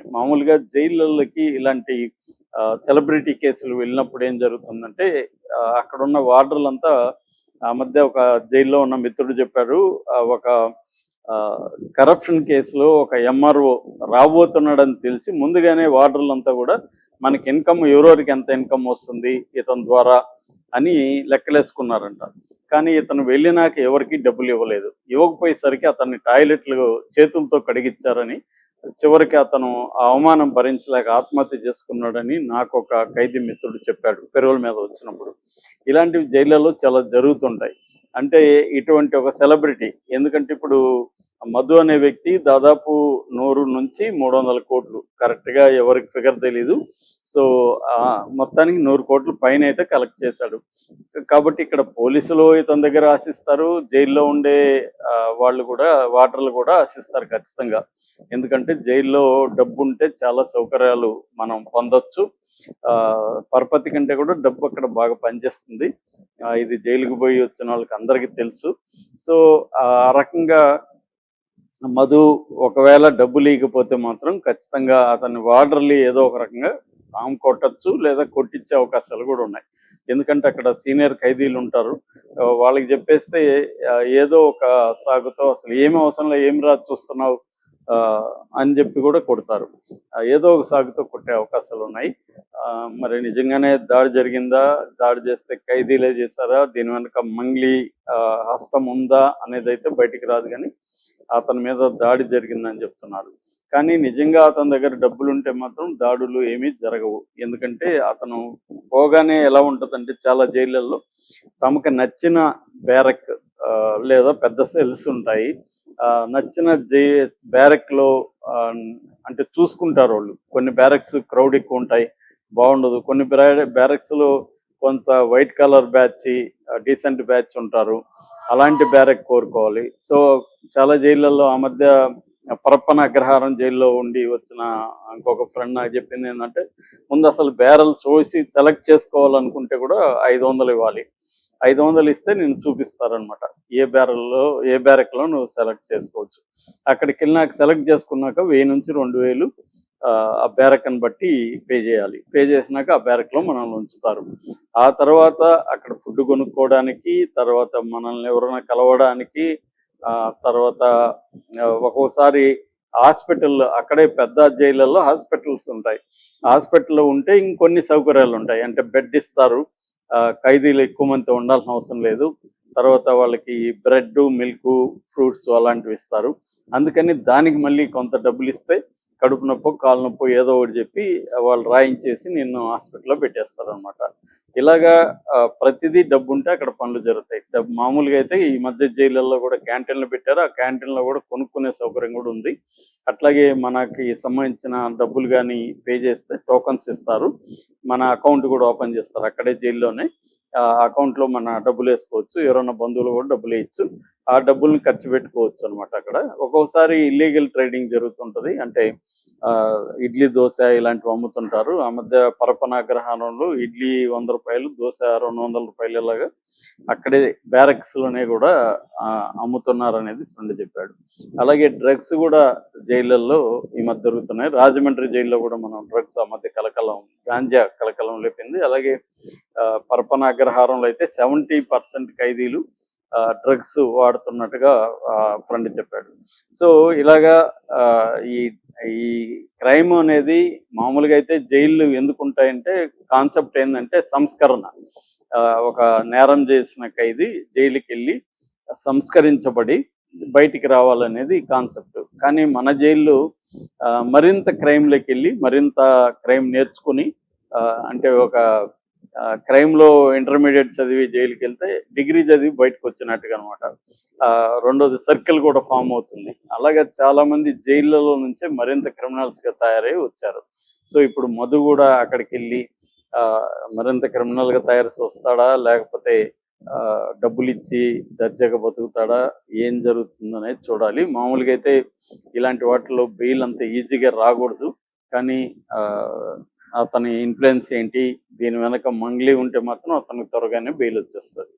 మామూలుగా జైళ్ళకి ఇలాంటి సెలబ్రిటీ కేసులు వెళ్ళినప్పుడు ఏం జరుగుతుందంటే అక్కడున్న వార్డర్లంతా ఆ మధ్య ఒక జైల్లో ఉన్న మిత్రుడు చెప్పారు. ఒక కరప్షన్ కేసులో ఒక ఎంఆర్ఓ రాబోతున్నాడని తెలిసి ముందుగానే వార్డర్లంతా కూడా మనకి ఇన్కమ్ ఎవరెవరికి ఎంత ఇన్కమ్ వస్తుంది ఇతని ద్వారా అని లెక్కలేసుకున్నారంట. కానీ ఇతను వెళ్ళినాక ఎవరికి డబ్బులు ఇవ్వలేదు. ఇవ్వకపోయేసరికి అతన్ని టాయిలెట్లు చేతులతో కడిగిచ్చారని, చివరికి అతను ఆ అవమానం భరించలేక ఆత్మహత్య చేసుకున్నాడని నాకు ఒక ఖైదీ మిత్రుడు చెప్పాడు పెరోల్ మీద వచ్చినప్పుడు. ఇలాంటివి జైళ్ళలో చాలా జరుగుతుంటాయి. అంటే ఇటువంటి ఒక సెలబ్రిటీ, ఎందుకంటే ఇప్పుడు మధు అనే వ్యక్తి దాదాపు 100 నుంచి 300 కోట్లు, కరెక్ట్గా ఎవరికి ఫిగర్ తెలీదు. సో మొత్తానికి 100 కోట్ల పైన అయితే కలెక్ట్ చేశాడు. కాబట్టి ఇక్కడ పోలీసులు ఇతని దగ్గర ఆశిస్తారు, జైల్లో ఉండే వాళ్ళు కూడా, వాటర్లు కూడా ఆశిస్తారు ఖచ్చితంగా. ఎందుకంటే జైల్లో డబ్బు ఉంటే చాలా సౌకర్యాలు మనం పొందొచ్చు. పరపతి కంటే కూడా డబ్బు అక్కడ బాగా పనిచేస్తుంది. ఇది జైలుకు పోయి వచ్చిన వాళ్ళకి అందరికీ తెలుసు. సో ఆ రకంగా మధు ఒకవేళ డబ్బు లేకపోతే మాత్రం ఖచ్చితంగా అతన్ని వార్డర్లీ ఏదో ఒక రకంగా తాము కొట్టచ్చు, లేదా కొట్టించే అవకాశాలు కూడా ఉన్నాయి. ఎందుకంటే అక్కడ సీనియర్ ఖైదీలు ఉంటారు. వాళ్ళకి చెప్పేస్తే ఏదో ఒక సాగుతో అసలు ఏమి అవసరంలో ఏమి రాదు చూస్తున్నావు అని చెప్పి కూడా కొడతారు. ఏదో ఒక సాగుతో కొట్టే అవకాశాలు ఉన్నాయి. మరి నిజంగానే దాడి జరిగిందా, దాడి చేస్తే ఖైదీలే చేశారా, దీని వెనక మంగ్లీ హస్తం ఉందా అనేది అయితే బయటికి రాదు. కానీ అతని మీద దాడి జరిగిందని చెప్తున్నారు. కానీ నిజంగా అతని దగ్గర డబ్బులు ఉంటే మాత్రం దాడులు ఏమీ జరగవు. ఎందుకంటే అతను పోగానే ఎలా ఉంటుందంటే, చాలా జైళ్ళల్లో తమకు నచ్చిన బ్యారక్ లేదా పెద్ద సెల్స్ ఉంటాయి. నచ్చిన బ్యారక్లో అంటే చూసుకుంటారు వాళ్ళు. కొన్ని బ్యారక్స్ క్రౌడ్ ఎక్కువ ఉంటాయి, బాగుండదు. కొన్ని బ్యారక్స్లో కొంత white colour batch, decent batch ఉంటారు. అలాంటి బ్యారక్ కోరుకోవాలి. సో చాలా జైళ్ళల్లో ఆ మధ్య పరప్పన అగ్రహారం జైల్లో ఉండి వచ్చిన ఇంకొక ఫ్రెండ్ నాకు చెప్పింది ఏంటంటే, ముందు అసలు బ్యారల్ చూసి సెలెక్ట్ చేసుకోవాలనుకుంటే కూడా 500 ఇవ్వాలి. 500 ఇస్తే నేను చూపిస్తారనమాట ఏ బ్యారక్లో నువ్వు సెలెక్ట్ చేసుకోవచ్చు. అక్కడికి వెళ్ళినాక సెలెక్ట్ చేసుకున్నాక 1000 నుంచి 2000 ఆ బ్యారక్ని బట్టి పే చేయాలి. పే చేసినాక ఆ బ్యారక్లో మనల్ని ఉంచుతారు. ఆ తర్వాత అక్కడ ఫుడ్ కొనుక్కోవడానికి, తర్వాత మనల్ని ఎవరైనా కలవడానికి, తర్వాత ఒక్కోసారి హాస్పిటల్, అక్కడే పెద్ద జైళ్ళల్లో హాస్పిటల్స్ ఉంటాయి. హాస్పిటల్లో ఉంటే ఇంకొన్ని సౌకర్యాలు ఉంటాయి. అంటే బెడ్ ఇస్తారు, ఖైదీలు ఎక్కువ మంది ఉండాల్సిన అవసరం లేదు. తర్వాత వాళ్ళకి బ్రెడ్, మిల్క్, ఫ్రూట్స్ అలాంటివి ఇస్తారు. అందుకని దానికి మళ్ళీ కొంత డబ్బులు ఇస్తే కడుపు నొప్పో కాలు నొప్పో ఏదో ఒకటి చెప్పి వాళ్ళు రాయించేసి నిన్ను హాస్పిటల్లో పెట్టేస్తారు అనమాట. ఇలాగా ప్రతిదీ డబ్బు ఉంటే అక్కడ పనులు జరుగుతాయి. మామూలుగా అయితే ఈ మధ్య జైళ్ళల్లో కూడా క్యాంటీన్లు పెట్టారు. ఆ క్యాంటీన్లో కూడా కొనుక్కునే సౌకర్యం కూడా ఉంది. అట్లాగే మనకి సంబంధించిన డబ్బులు కానీ పే చేస్తే టోకన్స్ ఇస్తారు. మన అకౌంట్ కూడా ఓపెన్ చేస్తారు అక్కడే జైల్లోనే. అకౌంట్లో మన డబ్బులు వేసుకోవచ్చు. ఎవరైనా బంధువులు కూడా డబ్బులు వేయచ్చు. ఆ డబ్బుల్ని ఖర్చు పెట్టుకోవచ్చు అనమాట. అక్కడ ఒక్కొక్కసారి ఇల్లీగల్ ట్రేడింగ్ జరుగుతుంటుంది. అంటే ఇడ్లీ, దోశ ఇలాంటివి అమ్ముతుంటారు. ఆ మధ్య పరపనాగ్రహారంలో ఇడ్లీ 100 రూపాయలు, దోశ 200 రూపాయలు, ఇలాగా అక్కడే బ్యారక్స్లోనే కూడా అమ్ముతున్నారు అనేది ఫ్రెండ్ చెప్పాడు. అలాగే డ్రగ్స్ కూడా జైళ్ళల్లో ఈ మధ్య దొరుకుతున్నాయి. రాజమండ్రి జైల్లో కూడా మనం డ్రగ్స్ ఆ మధ్య కలకలం, గాంజా కలకలం లేపింది. అలాగే పరపన అగ్రహారంలో అయితే 70% ఖైదీలు డ్రగ్స్ వాడుతున్నట్టుగా ఫ్రెండ్ చెప్పాడు. సో ఇలాగా ఈ ఈ క్రైమ్ అనేది మామూలుగా అయితే జైళ్ళు ఎందుకు ఉంటాయంటే, కాన్సెప్ట్ ఏంటంటే సంస్కరణ. ఒక నేరం చేసిన ఖైదీ జైలుకి వెళ్ళి సంస్కరించబడి బయటికి రావాలనేది కాన్సెప్ట్. కానీ మన జైల్లో మరింత క్రైమ్లోకి వెళ్ళి మరింత క్రైమ్ నేర్చుకుని, అంటే ఒక క్రైమ్లో ఇంటర్మీడియట్ చదివి జైలుకి వెళ్తే డిగ్రీ చదివి బయటకు వచ్చినట్టుగా అనమాట. రెండోది సర్కిల్ కూడా ఫామ్ అవుతుంది. అలాగే చాలామంది జైళ్ళలో నుంచే మరింత క్రిమినల్స్గా తయారై వచ్చారు. సో ఇప్పుడు మధు కూడా అక్కడికి వెళ్ళి మరింత క్రిమినల్గా తయారు వస్తాడా, లేకపోతే డబ్బులు ఇచ్చి దర్జాగా బతుకుతాడా, ఏం జరుగుతుందనేది చూడాలి. మామూలుగా అయితే ఇలాంటి వాటిలో బెయిల్ అంత ఈజీగా రాకూడదు. కానీ అతని ఇన్ఫ్లుయెన్స్ ఏంటి, దీని వెనక మంగ్లీ ఉంటే మాత్రం అతనికి త్వరగానే బెయిల్ వచ్చేస్తుంది.